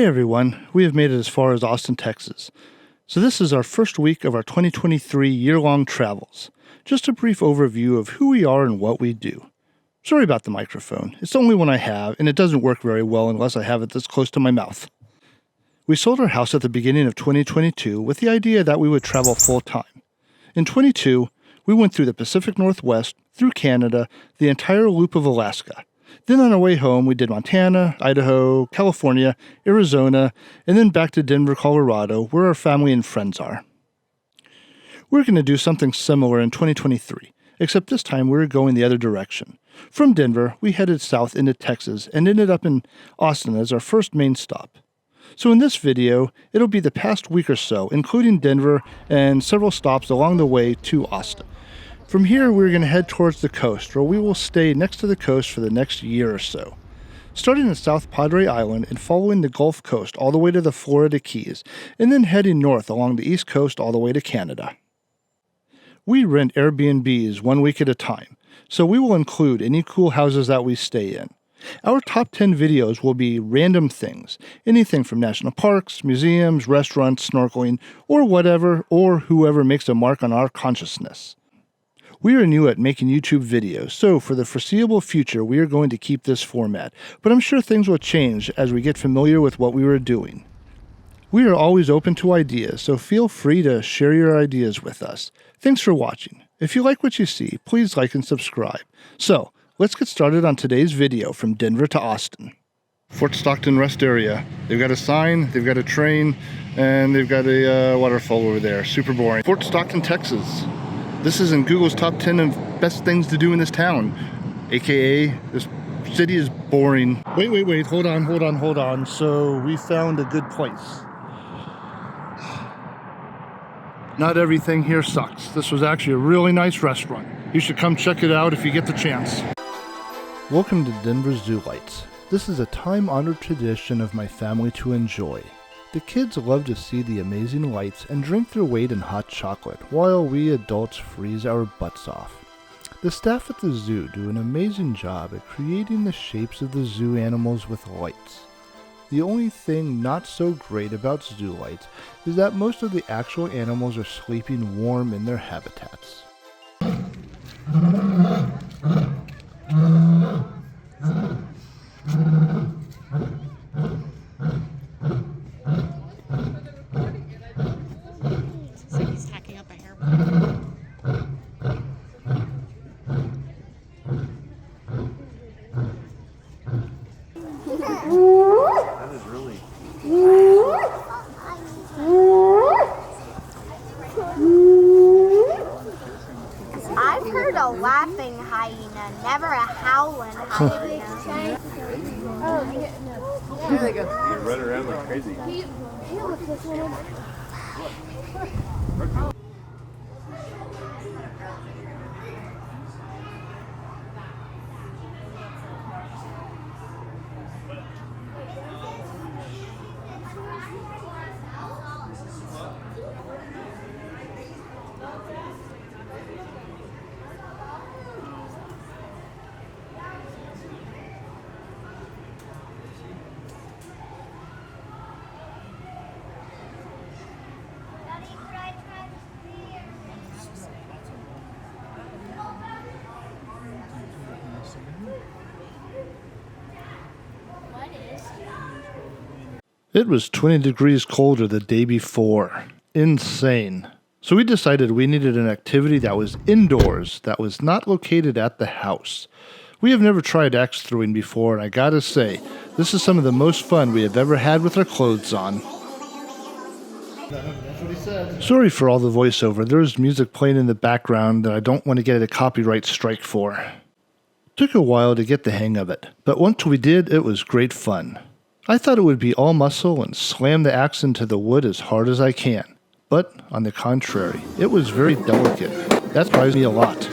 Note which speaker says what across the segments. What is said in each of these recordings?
Speaker 1: Hey everyone, we have made it as far as Austin, Texas. So this is our first week of our 2023 year-long travels. Just a brief overview of who we are and what we do. Sorry about the microphone. It's the only one I have, and it doesn't work very well unless I have it this close to my mouth. We sold our house at the beginning of 2022 with the idea that we would travel full-time. In 22, we went through the Pacific Northwest, through Canada, the entire loop of Alaska. Then on our way home, we did Montana, Idaho, California, Arizona, and then back to Denver, Colorado, where our family and friends are. We're going to do something similar in 2023, except this time we're going the other direction. From Denver, we headed south into Texas and ended up in Austin as our first main stop. So in this video, it'll be the past week or so, including Denver and several stops along the way to Austin. From here, we're going to head towards the coast, where we will stay next to the coast for the next year or so. Starting in South Padre Island and following the Gulf Coast all the way to the Florida Keys, and then heading north along the East Coast all the way to Canada. We rent Airbnbs 1 week at a time, so we will include any cool houses that we stay in. Our top 10 videos will be random things, anything from national parks, museums, restaurants, snorkeling, or whatever or whoever makes a mark on our consciousness. We are new at making YouTube videos, so for the foreseeable future, we are going to keep this format, but I'm sure things will change as we get familiar with what we were doing. We are always open to ideas, so feel free to share your ideas with us. Thanks for watching. If you like what you see, please like and subscribe. So, let's get started on today's video from Denver to Austin. Fort Stockton Rest Area. They've got a sign, they've got a train, and they've got a waterfall over there. Super boring. Fort Stockton, Texas. This is in Google's top 10 of best things to do in this town. AKA, this city is boring. Wait, hold on. So we found a good place. Not everything here sucks. This was actually a really nice restaurant. You should come check it out if you get the chance. Welcome to Denver Zoo Lights. This is a time-honored tradition of my family to enjoy. The kids love to see the amazing lights and drink their weight in hot chocolate, while we adults freeze our butts off. The staff at the zoo do an amazing job at creating the shapes of the zoo animals with lights. The only thing not so great about zoo lights is that most of the actual animals are sleeping warm in their habitats.
Speaker 2: He's hacking up a hairball.
Speaker 3: That is really...
Speaker 4: I've heard a laughing hyena, never a howling hyena.
Speaker 3: There they go. They run around like crazy.
Speaker 1: It was 20 degrees colder the day before. Insane. So we decided we needed an activity that was indoors, that was not located at the house. We have never tried axe throwing before, and I gotta say, this is some of the most fun we have ever had with our clothes on. That's what he said. Sorry for all the voiceover. There's music playing in the background that I don't want to get a copyright strike for. Took a while to get the hang of it, but once we did, it was great fun. I thought it would be all muscle and slam the axe into the wood as hard as I can. But, on the contrary, it was very delicate. That surprised me a lot.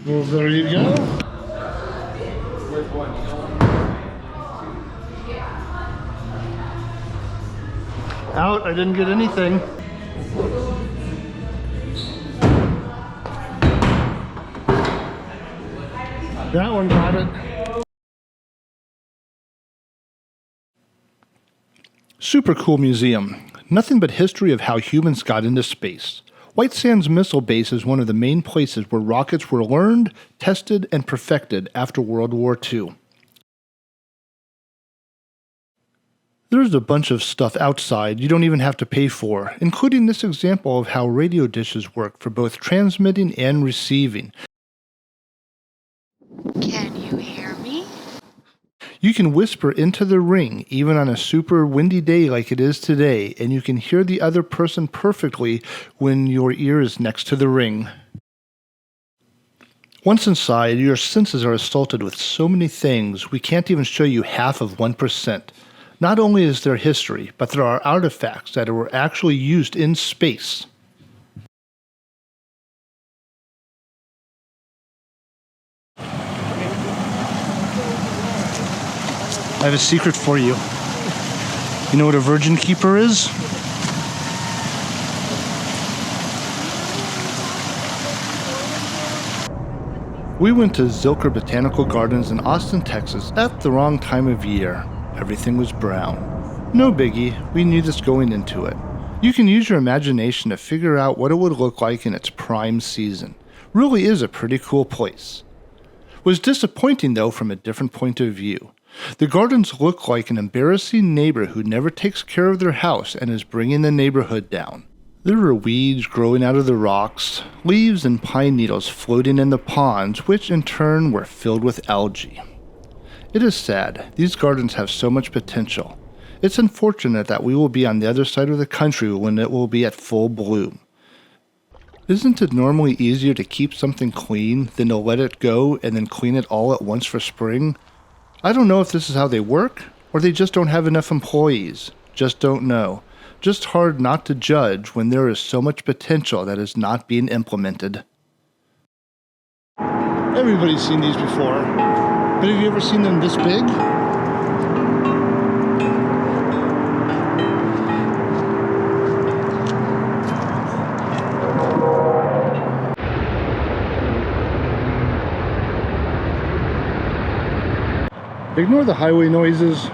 Speaker 1: Well, there you go. Out, I didn't get anything. That one got it. Super cool museum. Nothing but history of how humans got into space. White Sands Missile Base is one of the main places where rockets were learned, tested, and perfected after World War II. There's a bunch of stuff outside you don't even have to pay for, including this example of how radio dishes work for both transmitting and receiving.
Speaker 2: Can you hear me?
Speaker 1: You can whisper into the ring even on a super windy day like it is today, and you can hear the other person perfectly when your ear is next to the ring. Once inside, your senses are assaulted with so many things we can't even show you half of 1%. Not only is there history, but there are artifacts that were actually used in space. I have a secret for you. You know what a virgin keeper is? We went to Zilker Botanical Gardens in Austin, Texas at the wrong time of year. Everything was brown. No biggie, we knew this going into it. You can use your imagination to figure out what it would look like in its prime season. Really is a pretty cool place. Was disappointing though from a different point of view. The gardens look like an embarrassing neighbor who never takes care of their house and is bringing the neighborhood down. There were weeds growing out of the rocks, leaves and pine needles floating in the ponds, which in turn were filled with algae. It is sad. These gardens have so much potential. It's unfortunate that we will be on the other side of the country when it will be at full bloom. Isn't it normally easier to keep something clean than to let it go and then clean it all at once for spring? I don't know if this is how they work, or they just don't have enough employees. Just don't know. Just hard not to judge when there is so much potential that is not being implemented. Everybody's seen these before, but have you ever seen them this big? Ignore the highway noises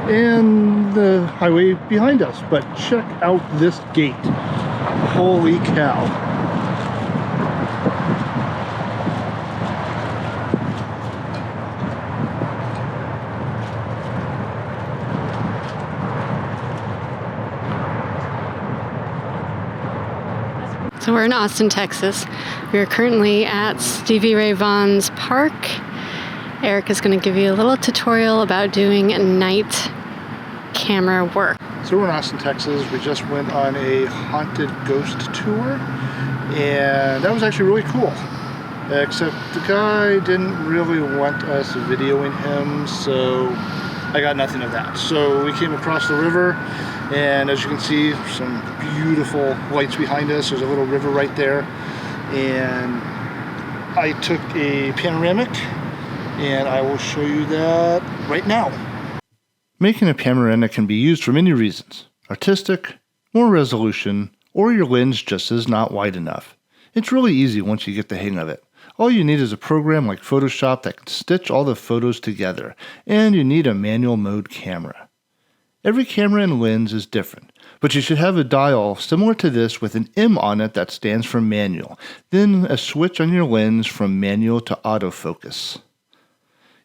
Speaker 1: and the highway behind us, but check out this gate. Holy cow.
Speaker 2: So we're in Austin, Texas. We are currently at Stevie Ray Vaughan's park. Eric is going to give you a little tutorial about doing night camera work.
Speaker 1: So we're in Austin, Texas. We just went on a haunted ghost tour, and that was actually really cool. Except the guy didn't really want us videoing him, so I got nothing of that. So we came across the river, and as you can see, some beautiful lights behind us. There's a little river right there, and I took a panoramic, and I will show you that right now. Making a panorama can be used for many reasons. Artistic, more resolution, or your lens just is not wide enough. It's really easy once you get the hang of it. All you need is a program like Photoshop that can stitch all the photos together, and you need a manual mode camera. Every camera and lens is different, but you should have a dial similar to this with an M on it that stands for manual, then a switch on your lens from manual to autofocus.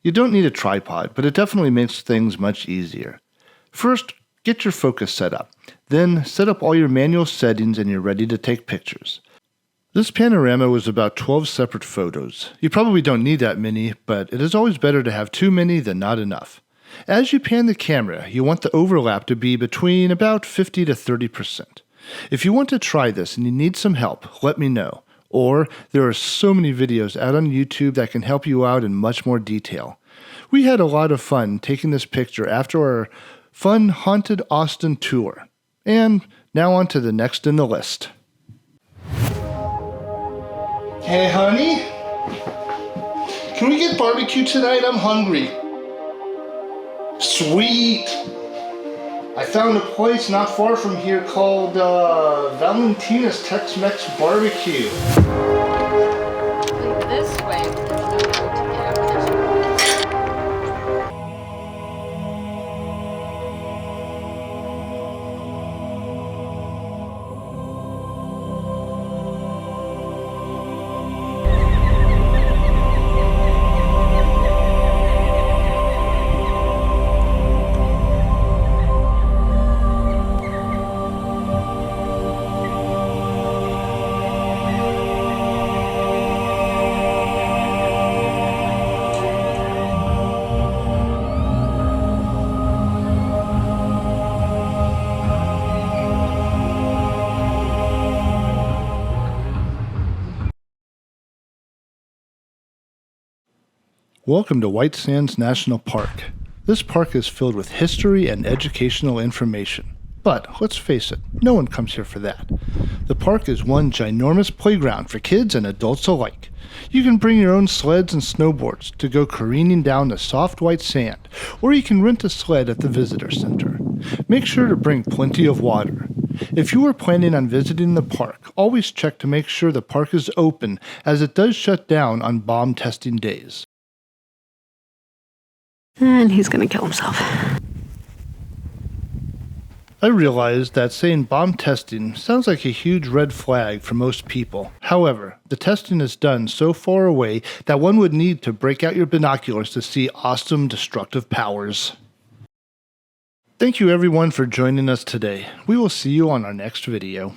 Speaker 1: You don't need a tripod, but it definitely makes things much easier. First, get your focus set up. Then, set up all your manual settings and you're ready to take pictures. This panorama was about 12 separate photos. You probably don't need that many, but it is always better to have too many than not enough. As you pan the camera, you want the overlap to be between about 50 to 30%. If you want to try this and you need some help, let me know. Or, there are so many videos out on YouTube that can help you out in much more detail. We had a lot of fun taking this picture after our fun haunted Austin tour. And now on to the next in the list. Hey honey, can we get barbecue tonight? I'm hungry. Sweet. I found a place not far from here called Valentina's Tex-Mex Barbecue.
Speaker 2: This way.
Speaker 1: Welcome to White Sands National Park. This park is filled with history and educational information. But let's face it, no one comes here for that. The park is one ginormous playground for kids and adults alike. You can bring your own sleds and snowboards to go careening down the soft white sand, or you can rent a sled at the visitor center. Make sure to bring plenty of water. If you are planning on visiting the park, always check to make sure the park is open, as it does shut down on bomb testing days.
Speaker 2: And he's gonna kill himself.
Speaker 1: I realize that saying bomb testing sounds like a huge red flag for most people. However, the testing is done so far away that one would need to break out your binoculars to see awesome destructive powers. Thank you everyone for joining us today. We will see you on our next video.